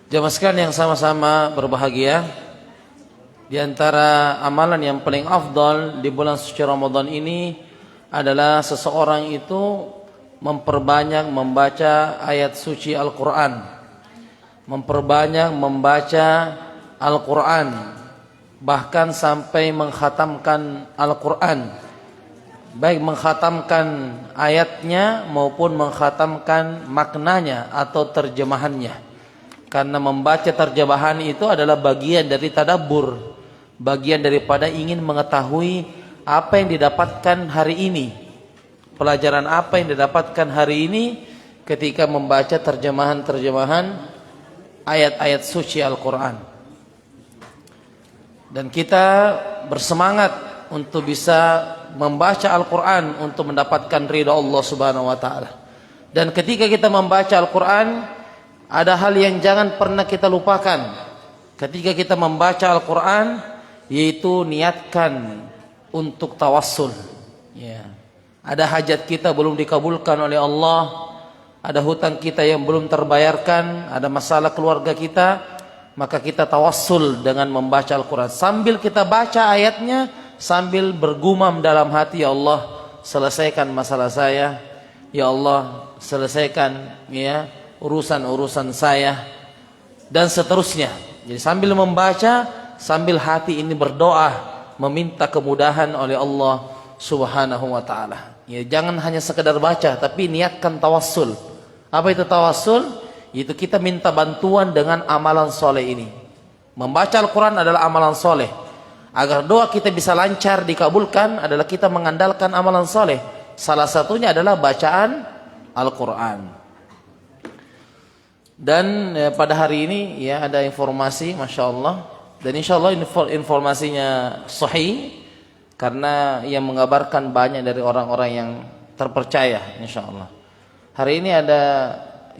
Jamaah sekalian yang sama-sama berbahagia, di antara amalan yang paling afdal di bulan suci Ramadan ini adalah seseorang itu memperbanyak membaca ayat suci Al-Quran, memperbanyak membaca Al-Quran, bahkan sampai mengkhatamkan Al-Quran, baik mengkhatamkan ayatnya maupun mengkhatamkan maknanya atau terjemahannya. Karena membaca terjemahan itu adalah bagian dari tadabbur, bagian daripada ingin mengetahui apa yang didapatkan hari ini, pelajaran apa yang didapatkan hari ini ketika membaca terjemahan-terjemahan ayat-ayat suci Al-Quran. Dan kita bersemangat untuk bisa membaca Al-Quran untuk mendapatkan ridha Allah Subhanahu wa Ta'ala. Dan ketika kita membaca Al-Quran, ada hal yang jangan pernah kita lupakan ketika kita membaca Al-Quran, yaitu niatkan untuk tawassul. Ya. Ada hajat kita belum dikabulkan oleh Allah, ada hutang kita yang belum terbayarkan, ada masalah keluarga kita, maka kita tawassul dengan membaca Al-Quran. Sambil kita baca ayatnya, sambil bergumam dalam hati, ya Allah, selesaikan masalah saya. Ya Allah, selesaikan ya urusan-urusan saya, dan seterusnya. Jadi sambil membaca, sambil hati ini berdoa, meminta kemudahan oleh Allah Subhanahu wa Ta'ala. Ya, jangan hanya sekedar baca, tapi niatkan tawassul. Apa itu tawassul? Itu kita minta bantuan dengan amalan soleh ini. Membaca Al-Quran adalah amalan soleh. Agar doa kita bisa lancar dikabulkan adalah kita mengandalkan amalan soleh. Salah satunya adalah bacaan Al-Quran. Dan pada hari ini ya ada informasi, masya Allah, dan insya Allah informasinya sahih, karena yang mengabarkan banyak dari orang-orang yang terpercaya, insya Allah. Hari ini ada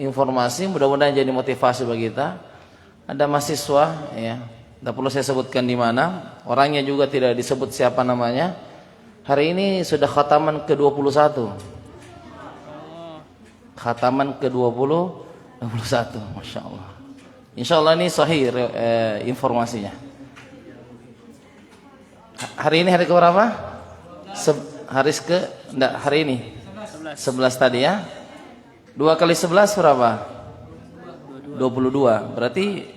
informasi, mudah-mudahan jadi motivasi bagi kita. Ada mahasiswa, ya, tidak perlu saya sebutkan di mana, orangnya juga tidak disebut siapa namanya. Hari ini sudah khataman ke-21, khataman ke-21, masya Allah. Insya Allah ini sahih informasinya. Hari ini hari ke berapa? Hari ini 11 tadi ya. 2 kali 11 berapa? 22. Berarti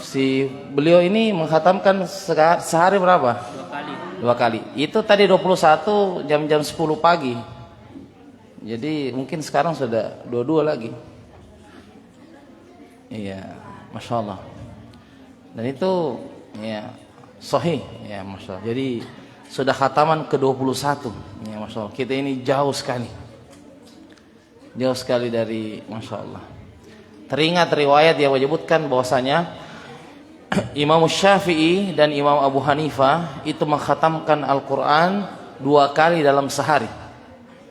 si beliau ini menghatamkan sehari berapa? 2 kali. Itu tadi 21 jam-jam 10 pagi. Jadi mungkin sekarang sudah 22 lagi. Iya, masya Allah. Dan itu ya sahih, ya masya Allah. Jadi sudah khataman ke-21, ya masya Allah. Kita ini jauh sekali dari masya Allah. Teringat riwayat yang menyebutkan bahwasanya Imam Syafi'i dan Imam Abu Hanifah itu mengkhatamkan Al-Quran 2 kali dalam sehari.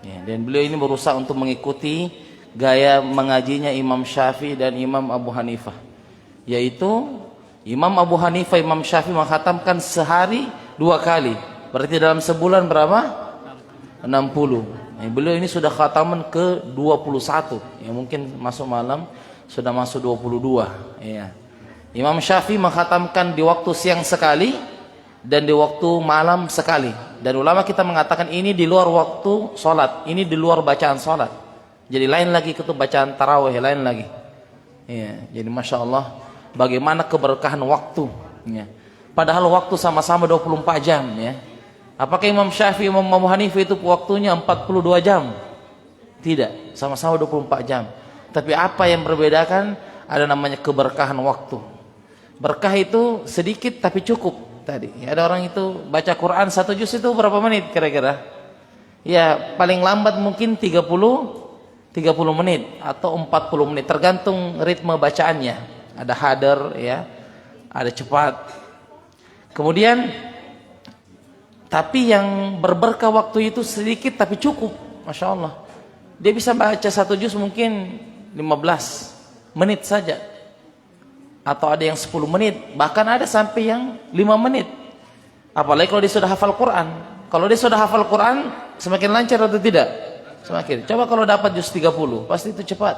Ya, dan beliau ini berusaha untuk mengikuti gaya mengajinya Imam Syafi'i dan Imam Abu Hanifah, yaitu Imam Abu Hanifah, Imam Syafi'i mengkhatamkan sehari 2 kali. Berarti dalam sebulan berapa? 60. Beliau ini sudah khataman ke-21. Ya, mungkin masuk malam sudah masuk 22. Ya. Imam Syafi'i mengkhatamkan di waktu siang sekali dan di waktu malam sekali. Dan ulama kita mengatakan ini di luar waktu sholat, ini di luar bacaan sholat. Jadi lain lagi itu bacaan tarawih, lain lagi. Ya, jadi masya Allah, bagaimana keberkahan waktu. Ya. Padahal waktu sama-sama 24 jam. Ya. Apakah Imam Syafi'i, Imam Abu Hanifah itu waktunya 42 jam? Tidak, sama-sama 24 jam. Tapi apa yang membedakan? Ada namanya keberkahan waktu. Berkah itu sedikit tapi cukup. Tadi ya, ada orang itu baca Quran 1 juz itu berapa menit kira-kira? Ya paling lambat mungkin 30 menit atau 40 menit, tergantung ritme bacaannya. Ada hadar ya, ada cepat. Kemudian tapi yang berberkah waktu itu sedikit tapi cukup, masya Allah. Dia bisa baca 1 juz mungkin 15 menit saja, atau ada yang 10 menit, bahkan ada sampai yang 5 menit. Apalagi kalau dia sudah hafal Quran. Kalau dia sudah hafal Quran, semakin lancar atau tidak? Semakin. Coba kalau dapat juz 30, pasti itu cepat.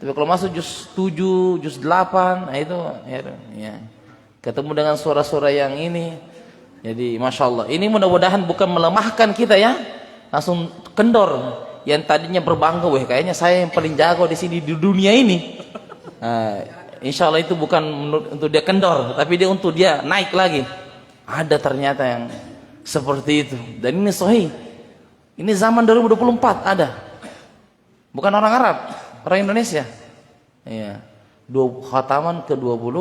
Tapi kalau masuk juz 7, juz 8, nah itu ya, ketemu dengan suara-suara yang ini. Jadi Masya Allah, ini mudah-mudahan bukan melemahkan kita ya, langsung kendor. Yang tadinya berbangga, weh kayaknya saya yang paling jago di sini di dunia ini. Nah, insya Allah itu bukan untuk dia kendor, tapi dia untuk dia naik lagi. Ada ternyata yang seperti itu. Dan ini sahih. Ini zaman 2024 ada. Bukan orang Arab, orang Indonesia. Ya. Khataman ke-20,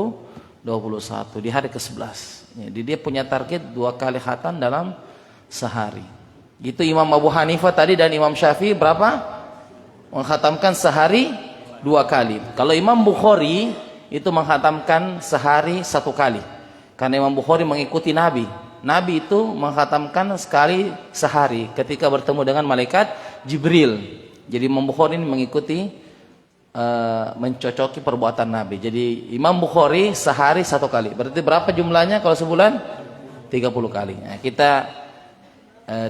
21 di hari ke-11. Jadi dia punya target 2 kali khatam dalam sehari. Itu Imam Abu Hanifah tadi dan Imam Syafi'i berapa? Menghatamkan sehari 2 kali. Kalau Imam Bukhari itu menghatamkan sehari 1 kali. Karena Imam Bukhari mengikuti Nabi. Nabi itu menghatamkan sekali sehari ketika bertemu dengan malaikat Jibril. Jadi Imam Bukhari ini mengikuti mencocoki perbuatan Nabi. Jadi Imam Bukhari sehari 1 kali. Berarti berapa jumlahnya kalau sebulan? 30 kali. Nah, kita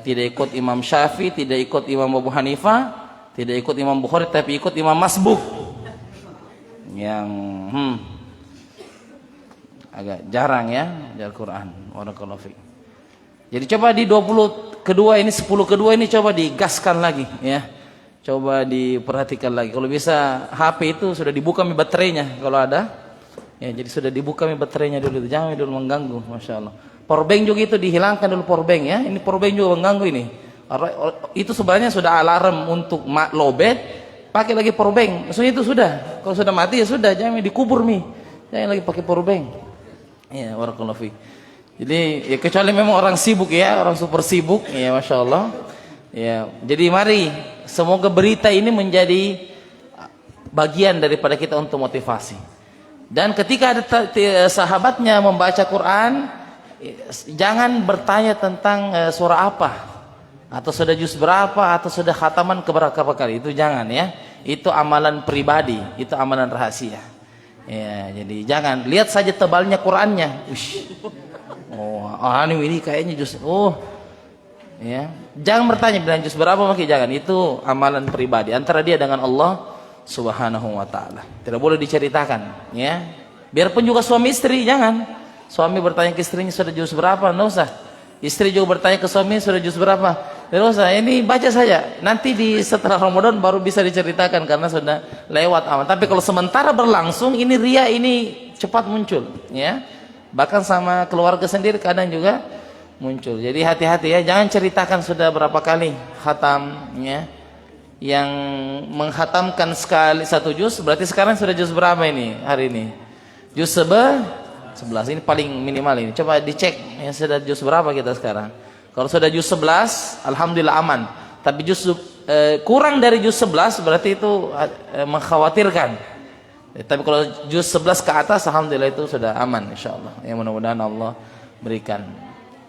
tidak ikut Imam Syafi'i, tidak ikut Imam Abu Hanifah, tidak ikut Imam Bukhari, tapi ikut Imam Masbuq yang agak jarang ya belajar Quran. Barakallahu fiik. Jadi coba di 20 kedua ini, 10 kedua ini coba digaskan lagi ya. Coba diperhatikan lagi. Kalau bisa HP itu sudah dibuka baterainya kalau ada. Ya, jadi sudah dibuka baterainya dulu. Jangan dulu mengganggu, Masya Allah. Powerbank juga itu dihilangkan dulu powerbank ya. Ini powerbank juga mengganggu ini. Itu sebenarnya sudah alarm untuk lowbat. Pakai lagi powerbank. Maksudnya itu sudah. Kalau sudah mati ya sudah. Jangan dikubur nih. Jangan lagi pakai powerbank. Ya, barakallahu fiik. Jadi ya kecuali memang orang sibuk ya, orang super sibuk ya, Masya Allah. Ya, jadi mari semoga berita ini menjadi bagian daripada kita untuk motivasi. Dan ketika ada sahabatnya membaca Quran, jangan bertanya tentang surah apa, atau sudah juz berapa, atau sudah khataman keberapa kali. Itu jangan ya. Itu amalan pribadi, itu amalan rahasia. Ya, jadi jangan lihat saja tebalnya Qurannya. Ush. Ini kayaknya juz. Ya. Jangan bertanya bilang juz berapa, mungkin jangan. Itu amalan pribadi antara dia dengan Allah Subhanahu wa taala. Tidak boleh diceritakan, ya. Biarpun juga suami istri, jangan. Suami bertanya ke istrinya sudah juz berapa, enggak usah. Istri juga bertanya ke suami sudah juz berapa. Enggak usah. Ini baca saja. Nanti setelah Ramadan baru bisa diceritakan karena sudah lewat aman. Tapi kalau sementara berlangsung ini ria, ini cepat muncul, ya. Bahkan sama keluarga sendiri kadang juga muncul. Jadi hati-hati ya, jangan ceritakan sudah berapa kali khatam ya. Yang menghatamkan sekali 1 juz berarti sekarang sudah juz berapa ini hari ini? Juz 11. Ini paling minimal ini. Coba dicek ya, sudah juz berapa kita sekarang. Kalau sudah juz 11 alhamdulillah aman. Tapi juz kurang dari juz 11 berarti itu mengkhawatirkan. Tapi kalau juz 11 ke atas alhamdulillah itu sudah aman insyaallah. Ya mudah-mudahan Allah berikan.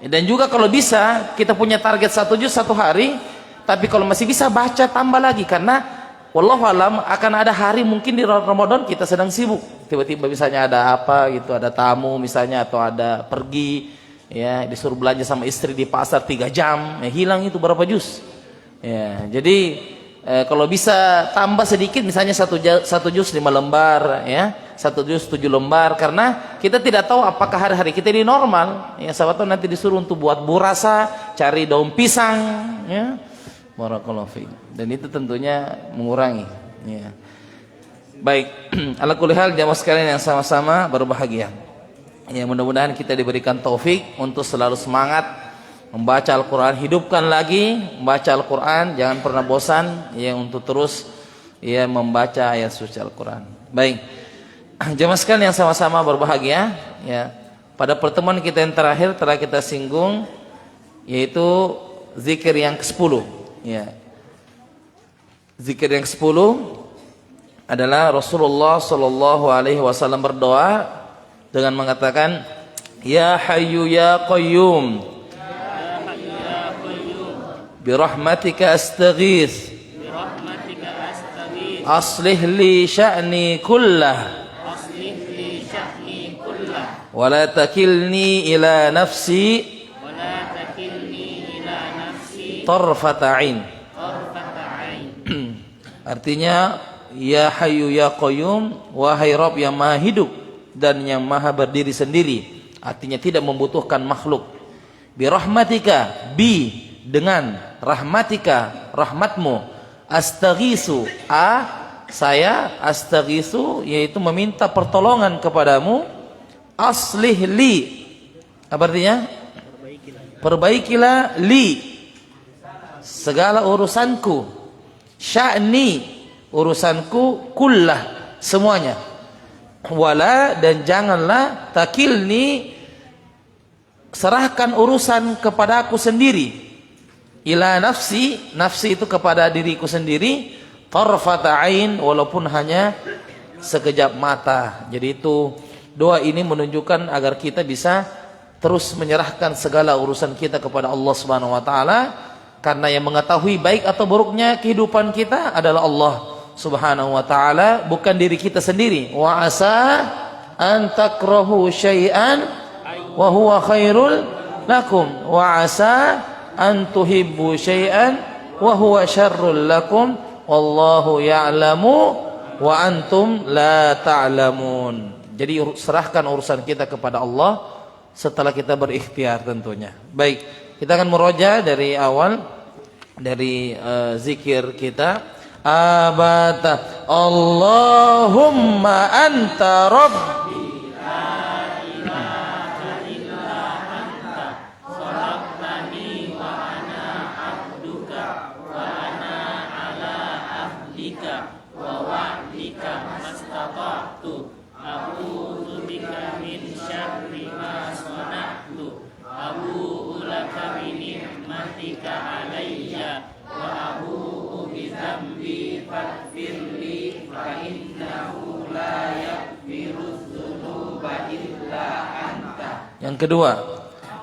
Dan juga kalau bisa kita punya target 1 juz 1 hari, tapi kalau masih bisa baca tambah lagi karena wallahu alam akan ada hari mungkin di Ramadan kita sedang sibuk. Tiba-tiba misalnya ada apa gitu, ada tamu misalnya atau ada pergi ya, disuruh belanja sama istri di pasar 3 jam, ya, hilang itu berapa juz. Ya, jadi kalau bisa tambah sedikit misalnya 1 juz 5 lembar ya, 1 juz 7 lembar karena kita tidak tahu apakah hari-hari kita ini normal ya, sahabat tahu nanti disuruh untuk buat burasa, cari daun pisang ya. Barakallahu fiik. Dan itu tentunya mengurangi ya. Baik, ala kulli hal jamaah sekalian yang sama-sama berbahagia. Ya, mudah-mudahan kita diberikan taufik untuk selalu semangat membaca Al-Quran, hidupkan lagi membaca Al-Quran, jangan pernah bosan ya untuk terus ya membaca ayat suci Al-Quran. Baik, jemaah sekalian yang sama-sama berbahagia ya. Pada pertemuan kita yang terakhir telah kita singgung yaitu zikir yang ke-10 ya. Zikir yang ke-10 adalah Rasulullah sallallahu alaihi wasallam berdoa dengan mengatakan ya hayyu ya qayyum birahmatika astaghits aslih li sya'ni kullah wa la takilni ila nafsi tarfata ain. Artinya ya Hayyu ya Qayyum, wahai Rabb yang maha hidup dan yang maha berdiri sendiri, artinya tidak membutuhkan makhluk. Bi rahmatika, bi dengan rahmatika, rahmatmu, astaghisu, saya astaghisu yaitu meminta pertolongan kepadamu, aslih li, apa artinya? Perbaikilah li segala urusanku, sya'ni urusanku, kullah semuanya, wala dan janganlah, takilni serahkan urusan kepadaku sendiri, ila nafsi, nafsi itu kepada diriku sendiri, tarfata ain, walaupun hanya sekejap mata. Jadi itu doa ini menunjukkan agar kita bisa terus menyerahkan segala urusan kita kepada Allah Subhanahu wa taala, karena yang mengetahui baik atau buruknya kehidupan kita adalah Allah Subhanahu wa taala, bukan diri kita sendiri. Wa asa an takrahu syai'an wa huwa khairul lakum wa asa an tuhibbu syai'an wa huwa syarrul lakum wallahu ya'lamu wa antum la ta'lamun. Jadi serahkan urusan kita kepada Allah setelah kita berikhtiar tentunya. Baik, kita akan meroja dari awal dari zikir kita. Abata Allahumma anta rabbi la ilaha illa anta khalaqtani wa ana abduka wa ana ala ahdika wa wa'dika mastata'tu a'udzu bika min syarri ma sana'tu abu'u laka bi ni'matika alayya wa abu'u bi dzambi faghfirli fa innahu la yaghfiru dzunuba illa anta. Yang kedua,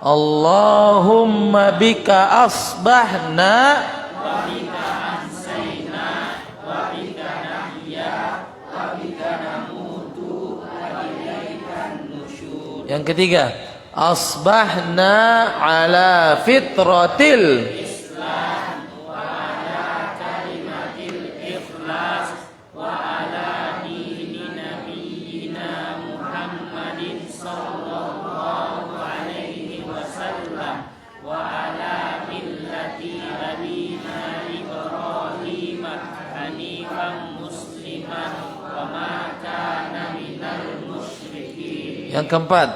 Allahumma bika asbahna wa bika amsayna wa bika nahya wa bika namutu wa ilaikan nusyur. Yang ketiga, asbahna ala fitratil Islam wa ala kalimatil ikhlas wa ala dini nabiyyina Muhammadin sallallahu alaihi wasallam wa ala millati abina Ibrahim hanifan musliman wa ma kana minal musyrikin. Yang keempat,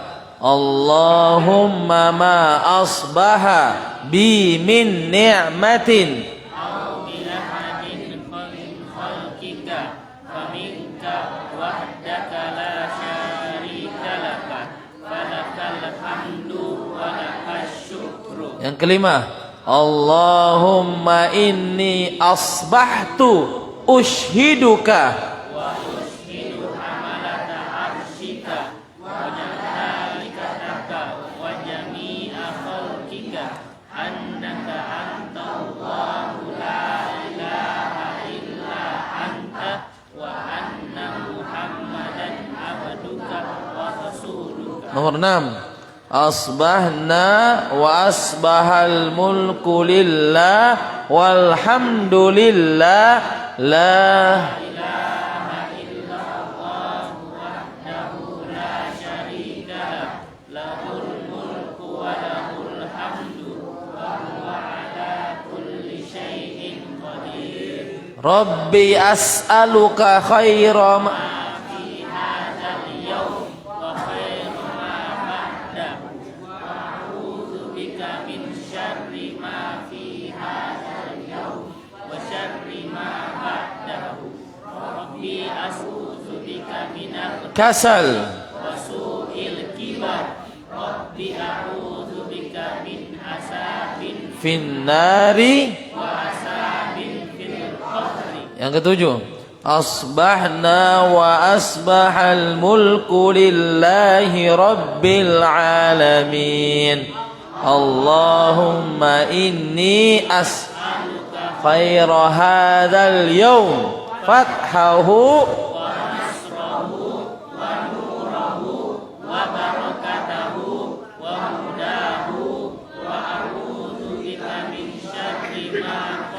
Allahumma ma asbaha bi min ni'matin aw min ahadin min khalqika fa minka wahdaka la syarika laka falakal hamdu wa lakas syukru. Yang kelima, Allahumma inni asbahtu ushhiduka wa ushhidu hamalata arsyika wa wa jami'a khalqika annaka antallahu la ilaha illa anta wa anna Muhammadan abduka wa rasuluka. Nomor 6, asbahna wa asbahal mulku lillah walhamdulillah la Rabbi as'aluka khaira ma fi hadzal yawm wa khaira ma ba'dahu wa a'udzu bika min syarri ma fi hadzal yawm wa syarri ma ba'dahu. Rabbi a'udzu bika minal kasal wa su'il kibar. Rabbi a'udzu bika min asabin finnari wa yang ketujuh, asbahna wa asbahal mulku lillahi rabbil alamin. Allahumma inni as'aluka khaira hadzal yawm fathahu wa nasrahu wa nurahu wa barakatahu wa hudahu wa a'udzu bika min syarri ma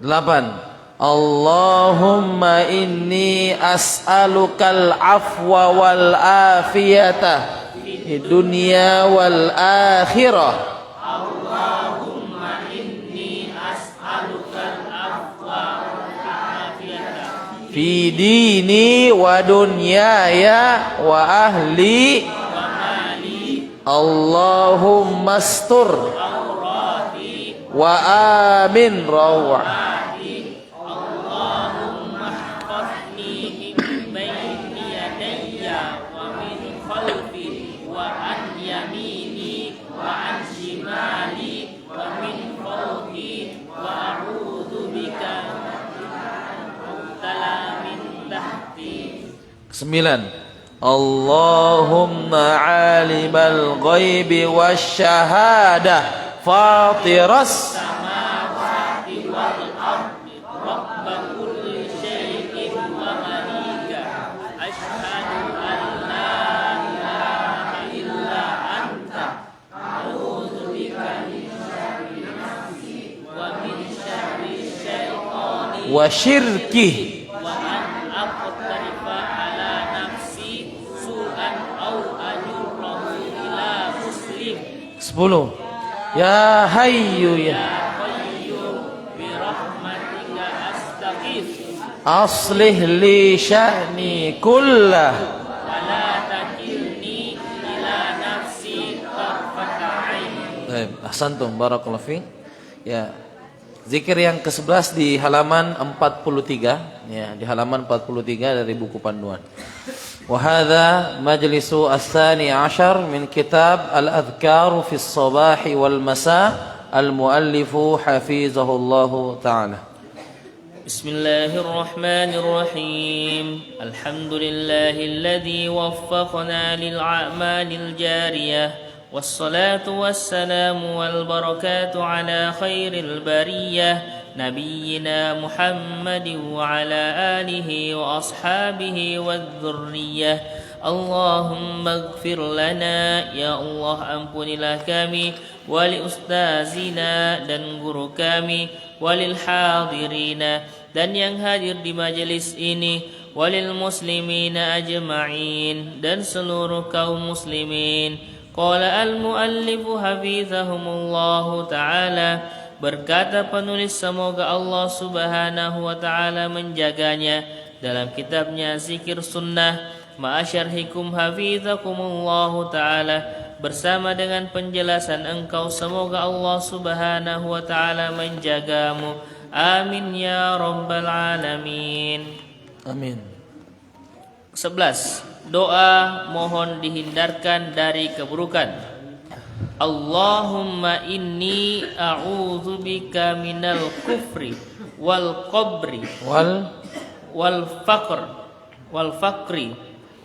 8. Allahumma inni as'alukal afwa wal afiyata di dunia wal akhirah. Allahumma inni as'alukal afwa wal afiyata Fi dini wa dunyaya wa ahli wa mali Allahumma astur awrati wa amin rawah. Allahumma ihfazni min bayni yadayya wa min khalfi wa an yamini wa an shimali wa min fawqi wa a'udzu bika tala min tahti. 9. Allahumma alimal ghaibi wasyahadah fatiras Samawati wal ardi rabba kulli syai'in wa malika asyhadu an la ilaha illa anta a'udzu bika min syarri nafsi wa min syarri syaitani wa syirkih. wa an aqtarifa ala nafsi su'an aw ajurrahu ila muslim. 10. Ya hayyu ya Bi rahmatika astaghith aslih li sya'ni kullah. wa la takilni ila nafsi tarfata ain. Baik, ahsantum barakallahu fiik. Ya. Zikir yang ke-11 di halaman 43, ya, di halaman 43 dari buku panduan. Wa hadza majlisu as-tsani 'ashar min kitab al-adhkar fi as-sabah wal masa al-muallif hafizahullahu ta'ala. Bismillahirrahmanirrahim. Alhamdulillahilladzi waffaqna lil a'malil jariyah. والصلاة والسلام والبركات على خير البرية نبينا محمد وعلى آله وأصحابه والذرية. اللهم اغفر لنا ya Allah, ampunilah kami, wali ustazina dan guru kami, walil hadirina dan yang hadir di majelis ini, walil muslimina ajma'in dan seluruh kaum muslimin. Qala al-muallifu hafizahumullahu ta'ala, berkata penulis semoga Allah subhanahu wa ta'ala menjaganya, dalam kitabnya Zikir Sunnah, ma'asyarhikum hafizakumullahu ta'ala, bersama dengan penjelasan engkau semoga Allah subhanahu wa ta'ala menjagamu. Amin ya rabbal alamin. Amin. 11. Doa mohon dihindarkan dari keburukan. Allahumma inni a'udzubika minal kufri wal qabri wal faqri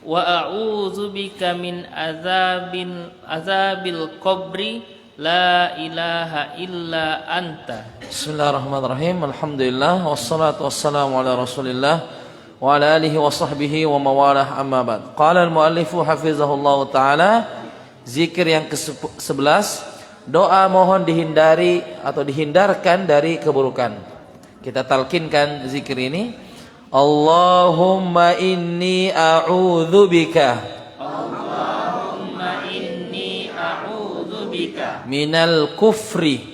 wa a'udzubika min azabil qabri la ilaha illa anta. Bismillahirrahmanirrahim. Alhamdulillah wassalatu wassalamu ala Rasulillah wa ala alihi wa sahbihi wa mawalah, amma ba'd. Qala al-muallifu hafizahullahu ta'ala, zikir yang ke-11, doa mohon dihindari atau dihindarkan dari keburukan. Kita talkinkan zikir ini. Allahumma inni a'udzubika minal kufri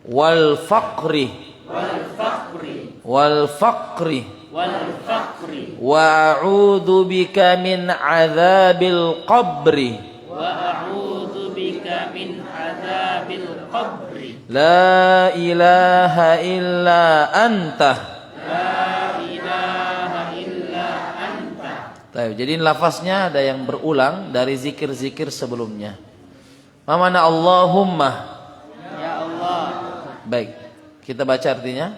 wal faqri wa a'udzu bika min adzabil qabri la ilaha illa anta. Jadi lafaznya ada yang berulang dari zikir-zikir sebelumnya. Ma mana Allahumma? Ya Allah. Baik, kita baca artinya.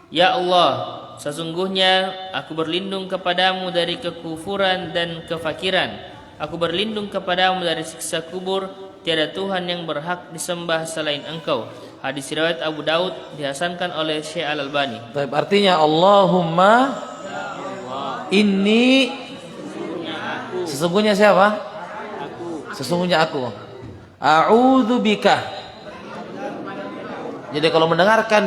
Ya Allah, sesungguhnya aku berlindung kepadamu dari kekufuran dan kefakiran. Aku berlindung kepadamu dari siksa kubur. Tiada Tuhan yang berhak disembah selain Engkau. Hadis riwayat Abu Daud, dihasankan oleh Syekh Al-Albani. Baik, artinya Allahumma inni, sesungguhnya siapa? Sesungguhnya aku. A'udzu bika. Jadi kalau mendengarkan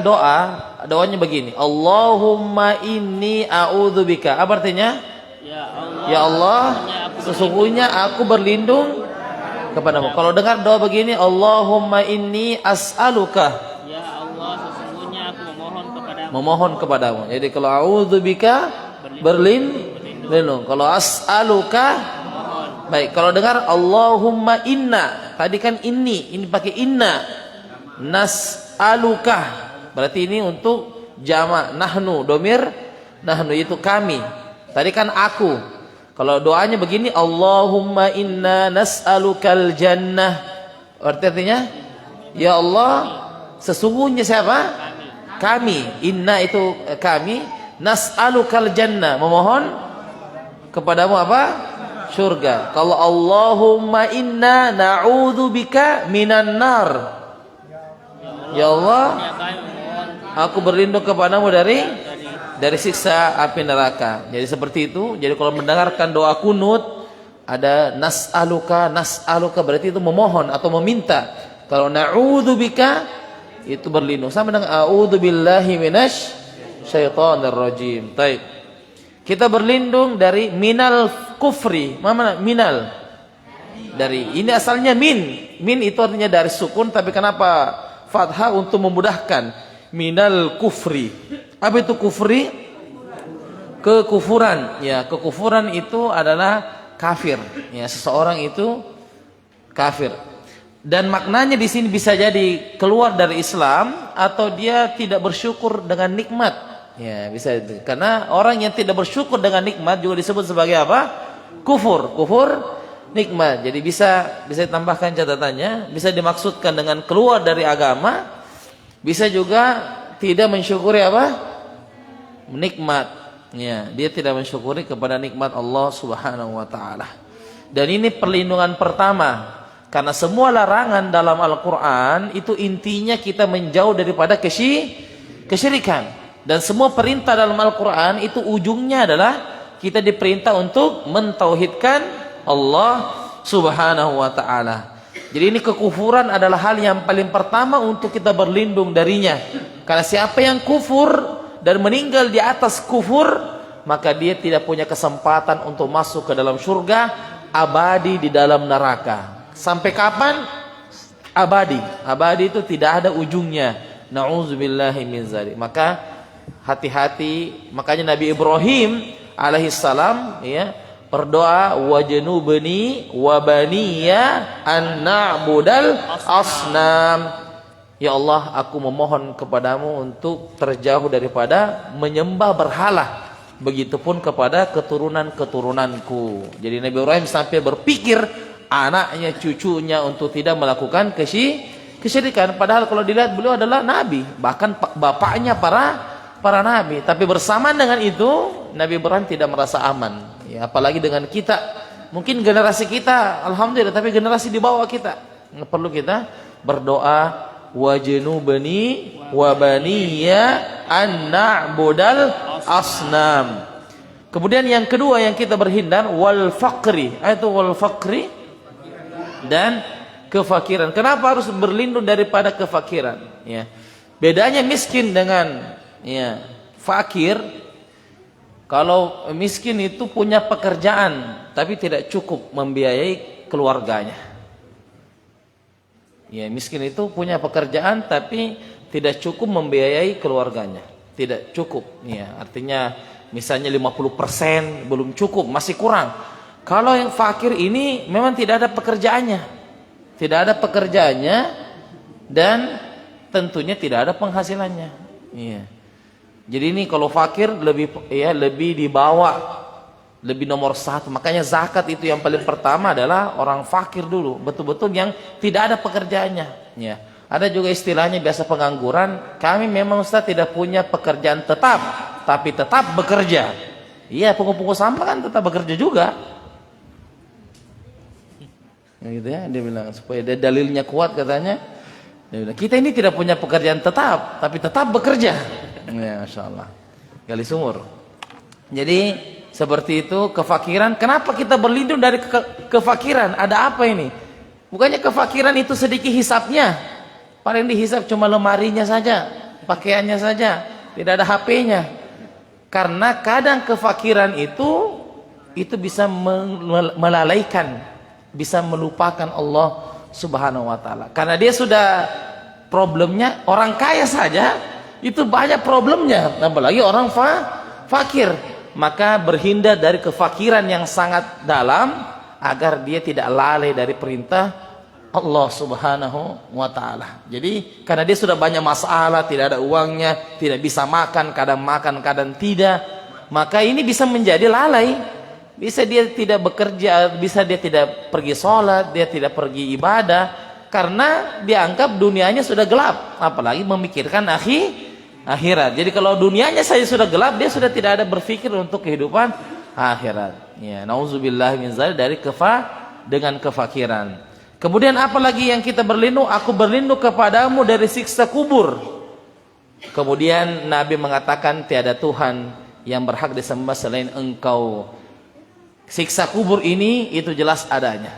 doanya begini. Allahumma inni a'udzubika. Apa artinya? Ya Allah, sesungguhnya aku berlindung kepadamu. Kalau dengar doa begini, Allahumma inni as'aluka. Ya Allah, sesungguhnya aku Memohon kepadamu. Jadi kalau a'udzubika berlindung. Kalau as'aluka, baik. Kalau dengar Allahumma inna, tadi kan ini pakai inna. Nas'aluka, berarti ini untuk jamak nahnu, domir nahnu itu kami. Tadi kan aku. Kalau doanya begini, Allahumma inna nas'alukal jannah. Artinya, ya Allah, sesungguhnya siapa? Kami. Inna itu kami. Nas'alukal jannah, memohon kepadamu apa? Surga. Kalau Allahumma inna na'udzubika minan nar. Ya Allah, aku berlindung kepadamu dari siksa api neraka. Jadi seperti itu. Jadi kalau mendengarkan doa kunut, ada nas'aluka berarti itu memohon atau meminta. Kalau na'udzubika itu berlindung. Sama dengan a'udzubillahi minasyaitonir rajim. Baik. Kita berlindung dari minal kufri. Mana minal? Dari ini asalnya min. Min itu artinya dari sukun, tapi kenapa fathah untuk memudahkan? Minal kufri. Apa itu kufri? Kekufuran. Ya, kekufuran itu adalah kafir. Ya, seseorang itu kafir. Dan maknanya di sini bisa jadi keluar dari Islam atau dia tidak bersyukur dengan nikmat. Ya, bisa itu. Karena orang yang tidak bersyukur dengan nikmat juga disebut sebagai apa? Kufur nikmat. Jadi bisa ditambahkan catatannya, bisa dimaksudkan dengan keluar dari agama, bisa juga tidak mensyukuri apa? Nikmat. Ya, dia tidak mensyukuri kepada nikmat Allah Subhanahu wa taala. Dan ini perlindungan pertama. Karena semua larangan dalam Al-Qur'an itu intinya kita menjauh daripada kesyirikan. Dan semua perintah dalam Al-Qur'an itu ujungnya adalah kita diperintah untuk mentauhidkan Allah Subhanahu wa taala. Jadi ini kekufuran adalah hal yang paling pertama untuk kita berlindung darinya. Karena siapa yang kufur dan meninggal di atas kufur, maka dia tidak punya kesempatan untuk masuk ke dalam surga, abadi di dalam neraka. Sampai kapan? Abadi. Abadi itu tidak ada ujungnya. Nauzubillahi min dzalik. Maka hati-hati. Makanya Nabi Ibrahim alaihissalam ya berdoa wajnubni wa baniya an na'budal asnam. Ya Allah, aku memohon kepadamu untuk terjauh daripada menyembah berhala. Begitupun kepada keturunan-keturunanku. Jadi Nabi Ibrahim sampai berpikir anaknya, cucunya untuk tidak melakukan kesyirikan. Padahal kalau dilihat beliau adalah nabi, bahkan bapaknya para nabi. Tapi bersamaan dengan itu Nabi Ibrahim tidak merasa aman. Ya, apalagi dengan kita, mungkin generasi kita, alhamdulillah, tapi generasi di bawah kita, perlu kita berdoa wajnubni wa baniya an na'budal asnam. Kemudian yang kedua yang kita berhindar wal faqri, itu wal faqri dan kefakiran. Kenapa harus berlindung daripada kefakiran? Ya, bedanya miskin dengan ya fakir. Kalau miskin itu punya pekerjaan tapi tidak cukup membiayai keluarganya. Ya, miskin itu punya pekerjaan tapi tidak cukup membiayai keluarganya. Tidak cukup. Ya, artinya misalnya 50% belum cukup, masih kurang. Kalau yang fakir ini memang tidak ada pekerjaannya. Tidak ada pekerjaannya dan tentunya tidak ada penghasilannya. Iya. Jadi ini kalau fakir lebih dibawa, lebih nomor satu. Makanya zakat itu yang paling pertama adalah orang fakir dulu, betul-betul yang tidak ada pekerjaannya. Ya. Ada juga istilahnya biasa pengangguran. Kami memang Ustaz tidak punya pekerjaan tetap, tapi tetap bekerja. Iya, pungut-pungut sampah kan tetap bekerja juga. Gitu ya, dia bilang supaya dia dalilnya kuat katanya. Dia bilang, kita ini tidak punya pekerjaan tetap, tapi tetap bekerja. Ya, Masya Allah. Gali sumur. Jadi seperti itu kefakiran. Kenapa kita berlindung dari kefakiran? Ada apa ini? Bukannya kefakiran itu sedikit hisapnya. Paling dihisap cuma lemarinya saja, pakaiannya saja, tidak ada HP-nya. Karena kadang kefakiran itu bisa melalaikan, bisa melupakan Allah Subhanahu wa taala. Karena dia sudah problemnya, orang kaya saja itu banyak problemnya, apalagi orang fakir. Maka berhindar dari kefakiran yang sangat dalam agar dia tidak lalai dari perintah Allah Subhanahu wa taala. Jadi karena dia sudah banyak masalah, tidak ada uangnya, tidak bisa makan, kadang tidak, maka ini bisa menjadi lalai. Bisa dia tidak bekerja, bisa dia tidak pergi sholat, dia tidak pergi ibadah, karena dia anggap dunianya sudah gelap, apalagi memikirkan akhirat. Jadi kalau dunianya saja sudah gelap, dia sudah tidak ada berpikir untuk kehidupan akhirat. Ya, nauzubillah min dzalik, dari dengan kefakiran. Kemudian apalagi yang kita berlindung? Aku berlindung kepadamu dari siksa kubur. Kemudian Nabi mengatakan tiada Tuhan yang berhak disembah selain Engkau. Siksa kubur ini itu jelas adanya.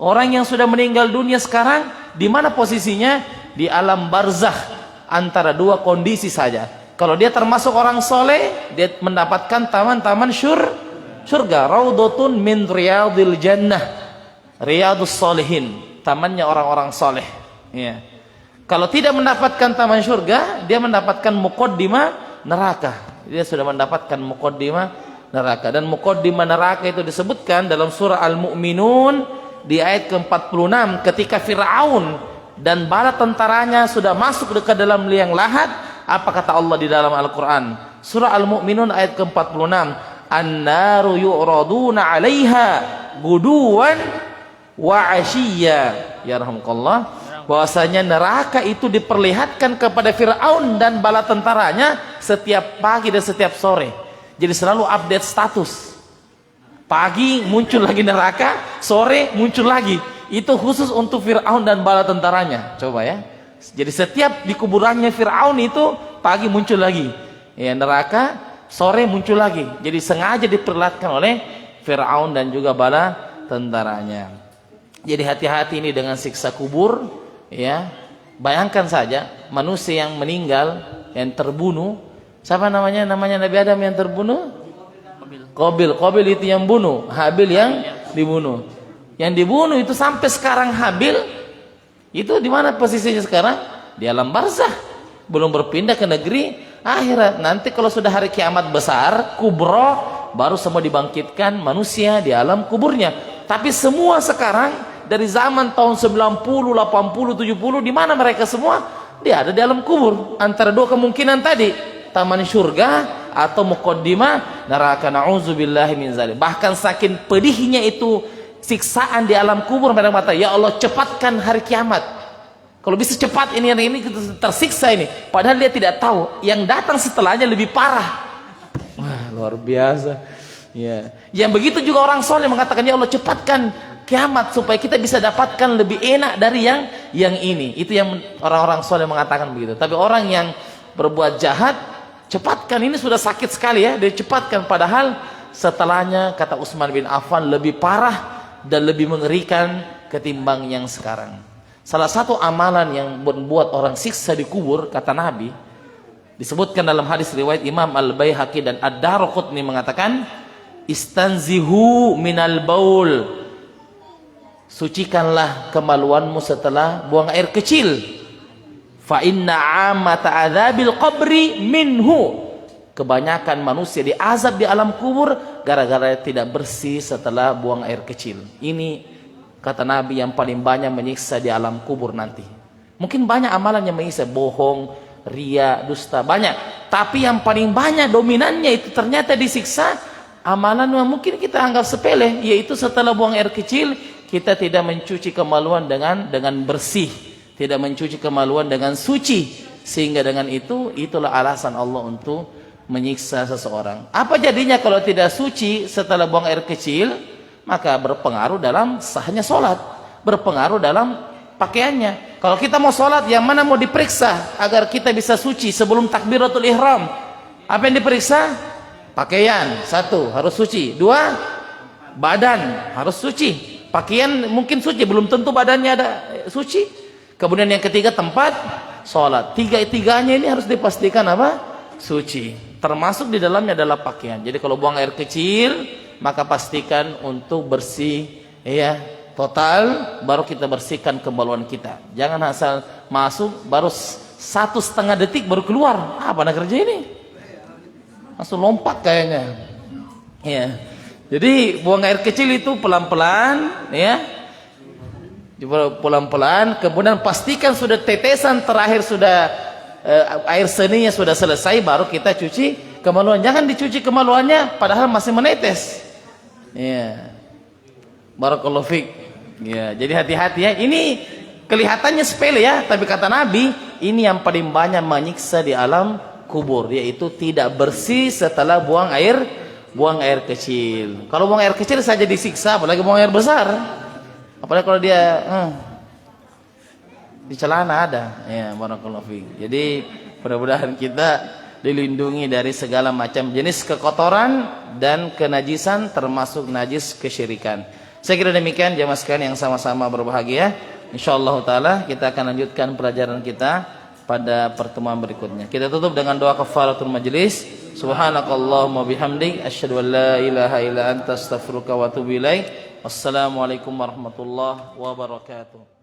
Orang yang sudah meninggal dunia sekarang di mana posisinya? Di alam barzakh, antara dua kondisi saja. Kalau dia termasuk orang soleh, dia mendapatkan taman-taman surga, raudhatun min riyadil jannah, riyadus solihin, tamannya orang-orang soleh. Ya. Kalau tidak mendapatkan taman surga, dia mendapatkan muqaddimah neraka. Dia sudah mendapatkan muqaddimah neraka. Dan muqaddimah neraka itu disebutkan dalam surah Al-Mu'minun di ayat ke-46, ketika Fir'aun dan bala tentaranya sudah masuk dekat dalam liang lahat. Apa kata Allah di dalam Al-Quran? Surah Al-Mu'minun ayat ke-46, an-naru yu'raduna 'alaiha guduwan wa 'ashiyya. Yarhamukallah. Bahwasanya neraka itu diperlihatkan kepada Fir'aun dan bala tentaranya setiap pagi dan setiap sore. Jadi selalu update status. Pagi muncul lagi neraka, sore muncul lagi. Itu khusus untuk Fir'aun dan bala tentaranya. Coba ya. Jadi setiap di kuburannya Fir'aun itu pagi muncul lagi. Ya, neraka, sore muncul lagi. Jadi sengaja diperlihatkan oleh Fir'aun dan juga bala tentaranya. Jadi hati-hati ini dengan siksa kubur, ya. Bayangkan saja manusia yang meninggal, yang terbunuh. Siapa namanya? Namanya Nabi Adam yang terbunuh? Qabil itu yang bunuh, Habil yang dibunuh. Yang dibunuh itu sampai sekarang Habil itu di mana posisinya sekarang? Di alam barzakh, belum berpindah ke negeri akhirat. Nanti kalau sudah hari kiamat besar, kubro, baru semua dibangkitkan manusia di alam kuburnya. Tapi semua sekarang dari zaman tahun 90, 80, 70, di mana mereka semua? Dia ada di alam kubur. Antara dua kemungkinan tadi, taman surga atau muqaddimah neraka. Na'udzubillahi min dzalik. Bahkan saking pedihnya itu siksaan di alam kubur, mereka mengatakan, ya Allah cepatkan hari kiamat. Kalau bisa cepat ini tersiksa ini. Padahal dia tidak tahu yang datang setelahnya lebih parah. Wah, luar biasa. Ya. Yang begitu juga orang soleh mengatakan, ya Allah cepatkan kiamat supaya kita bisa dapatkan lebih enak dari yang ini. Itu yang orang-orang soleh mengatakan begitu. Tapi orang yang berbuat jahat, cepatkan, ini sudah sakit sekali ya, dia cepatkan, padahal setelahnya kata Utsman bin Affan lebih parah dan lebih mengerikan ketimbang yang sekarang. Salah satu amalan yang membuat orang siksa di kubur, kata Nabi, disebutkan dalam hadis riwayat Imam Al-Baihaqi dan Ad-Darqutni mengatakan, istanzihu minal baul, sucikanlah kemaluanmu setelah buang air kecil. Fa inna amata adzabil qabri minhu. Kebanyakan manusia diazab di alam kubur gara-gara tidak bersih setelah buang air kecil. Ini kata Nabi yang paling banyak menyiksa di alam kubur nanti. Mungkin banyak amalan yang menyiksa, bohong, ria, dusta, banyak. Tapi yang paling banyak dominannya itu ternyata disiksa amalan yang mungkin kita anggap sepele, yaitu setelah buang air kecil kita tidak mencuci kemaluan dengan bersih, tidak mencuci kemaluan dengan suci, sehingga dengan itulah alasan Allah untuk menyiksa seseorang. Apa jadinya kalau tidak suci setelah buang air kecil? Maka berpengaruh dalam sahnya sholat, berpengaruh dalam pakaiannya. Kalau kita mau sholat, yang mana mau diperiksa agar kita bisa suci sebelum takbiratul ihram? Apa yang diperiksa? Pakaian, satu, harus suci. Dua, badan harus suci. Pakaian mungkin suci, belum tentu badannya ada suci. Kemudian yang ketiga tempat sholat. Tiga-tiganya ini harus dipastikan apa? Suci. Termasuk di dalamnya adalah pakaian. Jadi kalau buang air kecil, maka pastikan untuk bersih, ya, total. Baru kita bersihkan kemaluan kita. Jangan asal masuk baru 1,5 detik baru keluar. Apa nak kerja ini? Langsung lompat kayaknya. Ya. Jadi buang air kecil itu pelan-pelan, ya. Pelan-pelan, kemudian pastikan sudah tetesan terakhir sudah air seninya sudah selesai, baru kita cuci kemaluan. Jangan dicuci kemaluannya padahal masih menetes. Ya. Barakallahu fiik. Ya, jadi hati-hati ya. Ini kelihatannya sepele ya, tapi kata Nabi, ini yang paling banyak menyiksa di alam kubur, yaitu tidak bersih setelah buang air kecil. Kalau buang air kecil saja disiksa, apalagi buang air besar. Apalagi kalau dia di celana ada. Ya, barakallahu fiik. Jadi mudah-mudahan kita dilindungi dari segala macam jenis kekotoran dan kenajisan, termasuk najis kesyirikan. Saya kira demikian jamaah sekalian yang sama-sama berbahagia. Insyaallah taala kita akan lanjutkan pelajaran kita pada pertemuan berikutnya. Kita tutup dengan doa kafaratul majlis. Subhanakallahumma bihamdik asyhadu an la ilaha illa anta astaghfiruka wa atubu ilaik. Wassalamualaikum warahmatullahi wabarakatuh.